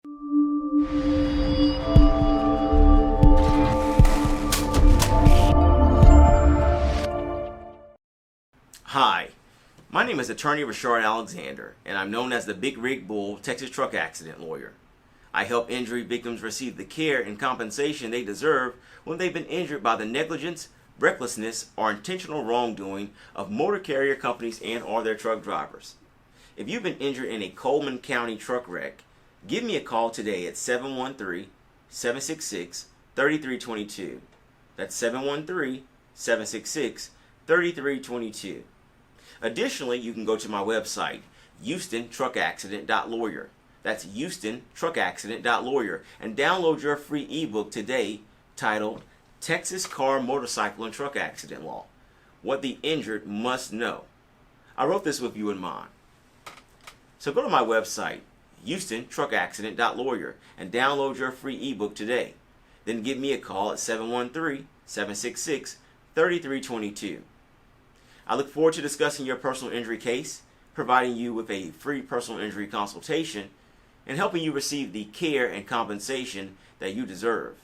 Hi, my name is attorney Reshard Alexander, and I'm known as the Big Rig Bull Texas truck accident lawyer. I help injury victims receive the care and compensation they deserve when they've been injured by the negligence, recklessness, or intentional wrongdoing of motor carrier companies and or their truck drivers. If you've been injured in a Coleman County truck wreck, give me a call today at 713-766-3322. That's 713-766-3322. Additionally, you can go to my website, HoustonTruckAccident.lawyer. That's HoustonTruckAccident.lawyer, and download your free ebook today titled Texas Car, Motorcycle, and Truck Accident Law: What the Injured Must Know. I wrote this with you in mind. So go to my website, HoustonTruckAccident.lawyer, and download your free ebook today. Then give me a call at 713-766-3322. I look forward to discussing your personal injury case, providing you with a free personal injury consultation, and helping you receive the care and compensation that you deserve.